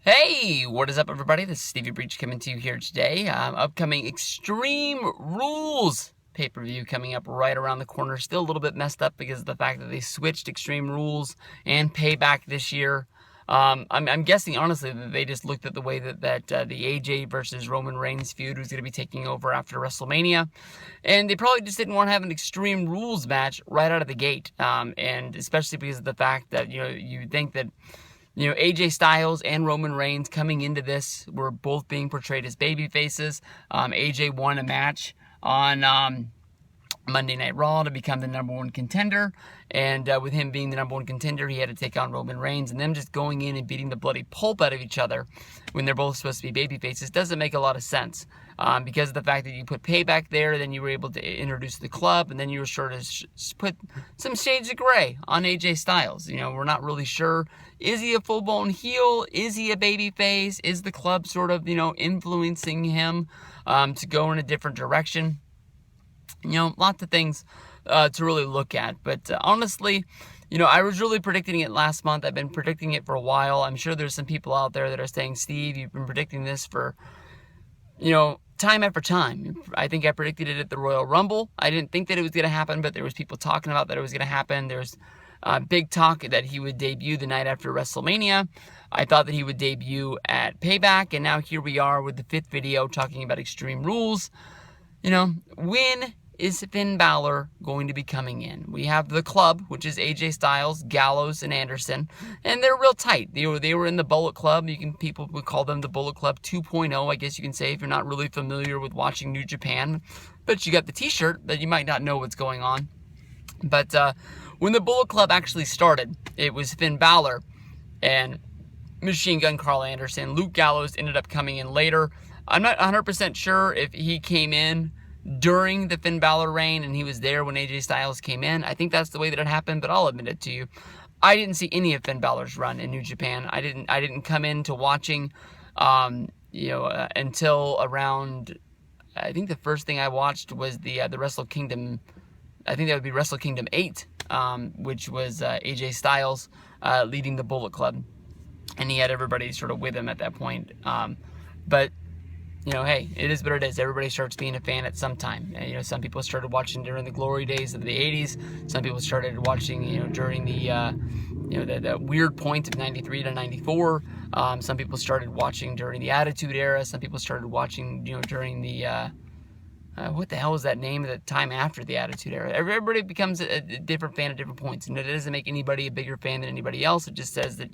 Hey, what is up, everybody? This is Stevie Breach coming to you here today. Upcoming Extreme Rules pay-per-view coming up right around the corner. Still a little bit messed up because of the fact that they switched Extreme Rules and Payback this year. I'm guessing, honestly, that they just looked at the way that the AJ versus Roman Reigns feud was going to be taking over after WrestleMania, and they probably just didn't want to have an Extreme Rules match right out of the gate, and especially because of the fact that, you think that AJ Styles and Roman Reigns coming into this were both being portrayed as baby faces. AJ won a match on Monday Night Raw to become the number one contender, and with him being the number one contender, he had to take on Roman Reigns, and them just going in and beating the bloody pulp out of each other when they're both supposed to be baby faces doesn't make a lot of sense, because of the fact that you put Payback there, then you were able to introduce the club, and then you were sort of put some shades of gray on AJ Styles. We're not really sure, is he a full-blown heel? Is he a baby face? Is the club sort of, influencing him to go in a different direction? Lots of things to really look at. But honestly, I was really predicting it last month. I've been predicting it for a while. I'm sure there's some people out there that are saying, Steve, you've been predicting this for, time after time. I think I predicted it at the Royal Rumble. I didn't think that it was going to happen, but there was people talking about that it was going to happen. There's big talk that he would debut the night after WrestleMania. I thought that he would debut at Payback, and now here we are with the 5th video talking about Extreme Rules. When is Finn Balor going to be coming in? We have the club, which is AJ Styles, Gallows, and Anderson, and they're real tight. They were in the Bullet Club. People would call them the Bullet Club 2.0, I guess you can say, if you're not really familiar with watching New Japan. But you got the t-shirt, but you might not know what's going on. But when the Bullet Club actually started, it was Finn Balor and Machine Gun Carl Anderson. Luke Gallows ended up coming in later. I'm not 100% sure if he came in during the Finn Balor reign and he was there when AJ Styles came in. I think that's the way that it happened, but I'll admit it to you. I didn't see any of Finn Balor's run in New Japan. I didn't come into watching until around, I think the first thing I watched was the Wrestle Kingdom. I think that would be Wrestle Kingdom 8, which was AJ Styles leading the Bullet Club, and he had everybody sort of with him at that point. But hey, it is what it is. Everybody starts being a fan at some time. Some people started watching during the glory days of the 80s. Some people started watching, during the weird point of 93 to 94. Some people started watching during the Attitude Era. Some people started watching, during the, what the hell was that name at the time after the Attitude Era? Everybody becomes a different fan at different points, and it doesn't make anybody a bigger fan than anybody else. It just says that,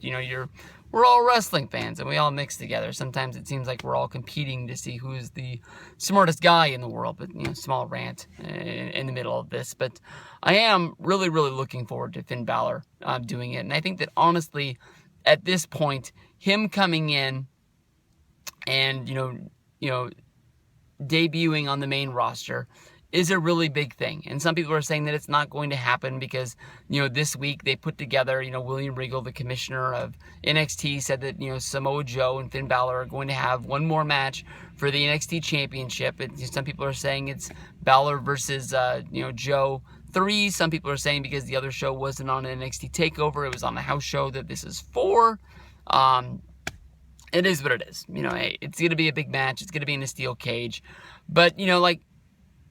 we're all wrestling fans, and we all mix together. Sometimes it seems like we're all competing to see who's the smartest guy in the world, but, small rant in the middle of this. But I am really, really looking forward to Finn Balor doing it, and I think that, honestly, at this point, him coming in and, debuting on the main roster is a really big thing. And some people are saying that it's not going to happen because, this week they put together, William Regal, the commissioner of NXT, said that, Samoa Joe and Finn Balor are going to have one more match for the NXT championship. And some people are saying it's Balor versus, Joe 3. Some people are saying because the other show wasn't on an NXT TakeOver, it was on the house show, that this is 4. It is what it is. Hey, it's going to be a big match. It's going to be in a steel cage. But, like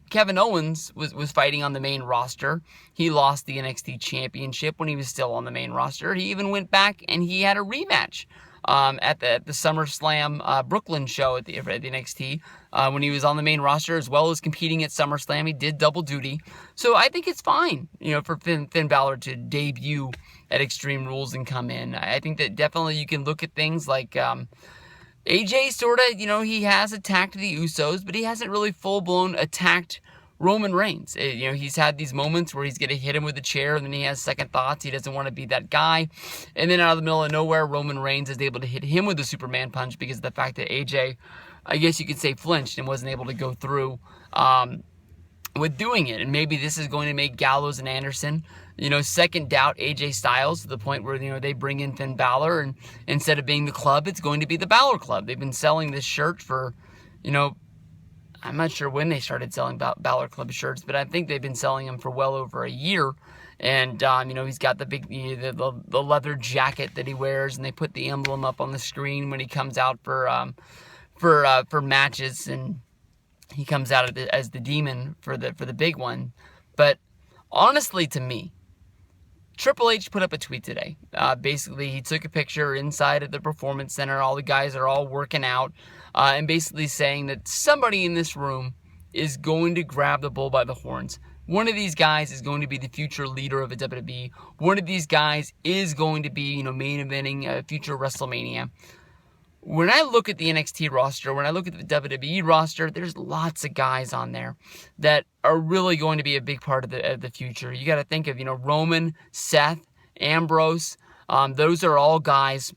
Kevin Owens was fighting on the main roster. He lost the NXT championship when he was still on the main roster. He even went back and he had a rematch at the SummerSlam Brooklyn show at the NXT when he was on the main roster, as well as competing at SummerSlam. He did double duty. So I think it's fine, for Finn Balor to debut at Extreme Rules and come in. I think that definitely you can look at things like AJ sort of, he has attacked the Usos, but he hasn't really full-blown attacked Roman Reigns. He's had these moments where he's going to hit him with a chair, and then he has second thoughts. He doesn't want to be that guy. And then out of the middle of nowhere, Roman Reigns is able to hit him with a Superman punch because of the fact that AJ, I guess you could say, flinched and wasn't able to go through with doing it. And maybe this is going to make Gallows and Anderson, second doubt AJ Styles to the point where, they bring in Finn Balor, and instead of being the club, it's going to be the Balor Club. They've been selling this shirt for, I'm not sure when they started selling Balor Club shirts, but I think they've been selling them for well over a year. And, he's got the big, the leather jacket that he wears, and they put the emblem up on the screen when he comes out for matches, and he comes out as the demon for the big one. But honestly, to me, Triple H put up a tweet today. Basically, he took a picture inside of the Performance Center. All the guys are all working out, and basically saying that somebody in this room is going to grab the bull by the horns. One of these guys is going to be the future leader of a WWE. One of these guys is going to be, main eventing a future WrestleMania. When I look at the NXT roster, when I look at the WWE roster, there's lots of guys on there that are really going to be a big part of the future. You got to think of, Roman, Seth, Ambrose. Those are all guys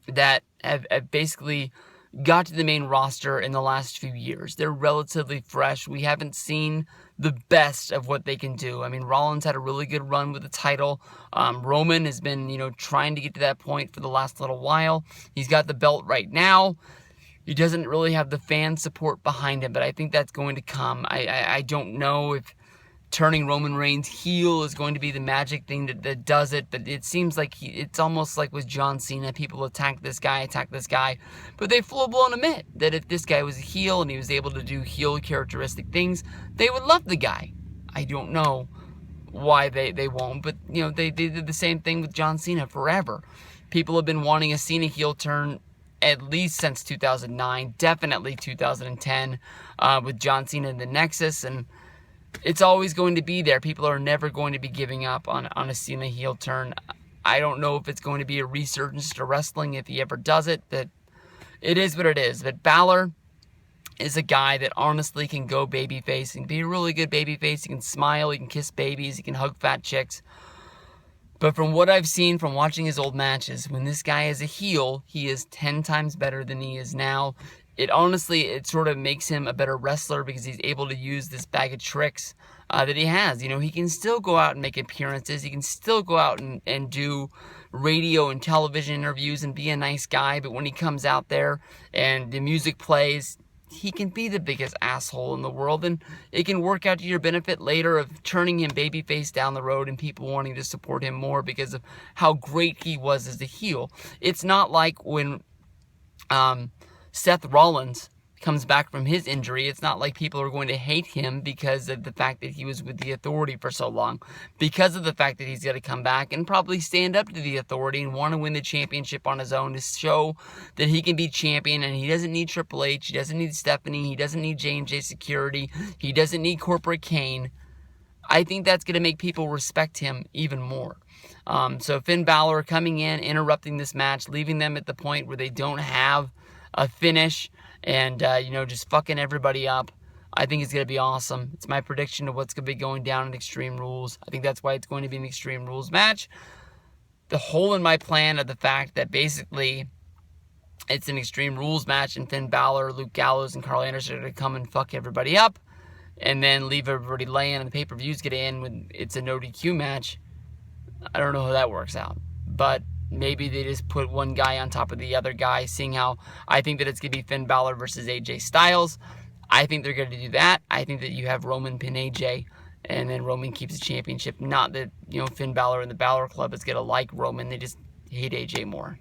that have basically got to the main roster in the last few years. They're relatively fresh. We haven't seen the best of what they can do. I mean, Rollins had a really good run with the title. Roman has been, trying to get to that point for the last little while. He's got the belt right now. He doesn't really have the fan support behind him, but I think that's going to come. I don't know if turning Roman Reigns heel is going to be the magic thing that does it, but it seems like it's almost like with John Cena. People attack this guy, but they full-blown admit that if this guy was a heel and he was able to do heel characteristic things, they would love the guy. I don't know why they won't, but they did the same thing with John Cena forever. People have been wanting a Cena heel turn at least since 2009, definitely 2010, with John Cena and the Nexus, and it's always going to be there. People are never going to be giving up on a Cena heel turn. I don't know if it's going to be a resurgence to wrestling if he ever does it. That it is what it is. But Balor is a guy that honestly can go babyface. He can be a really good babyface. He can smile. He can kiss babies. He can hug fat chicks. But from what I've seen from watching his old matches, when this guy is a heel, he is 10 times better than he is now. It sort of makes him a better wrestler because he's able to use this bag of tricks that he has. He can still go out and make appearances. He can still go out and do radio and television interviews and be a nice guy. But when he comes out there and the music plays, he can be the biggest asshole in the world. And it can work out to your benefit later of turning him babyface down the road and people wanting to support him more because of how great he was as a heel. It's not like when Seth Rollins comes back from his injury. It's not like people are going to hate him because of the fact that he was with the Authority for so long. Because of the fact that he's got to come back and probably stand up to the Authority and want to win the championship on his own to show that he can be champion, and he doesn't need Triple H, he doesn't need Stephanie, he doesn't need J&J Security, he doesn't need Corporate Kane. I think that's going to make people respect him even more. So Finn Balor coming in, interrupting this match, leaving them at the point where they don't have a finish, and just fucking everybody up. I think it's going to be awesome. It's my prediction of what's going to be going down in Extreme Rules. I think that's why it's going to be an Extreme Rules match. The hole in my plan of the fact that basically it's an Extreme Rules match and Finn Balor, Luke Gallows, and Carl Anderson are going to come and fuck everybody up and then leave everybody laying and the pay-per-views get in when it's a no DQ match. I don't know how that works out, but maybe they just put one guy on top of the other guy, seeing how I think that it's going to be Finn Balor versus AJ Styles. I think they're going to do that. I think that you have Roman pin AJ, and then Roman keeps the championship. Not that, Finn Balor and the Balor Club is going to like Roman. They just hate AJ more.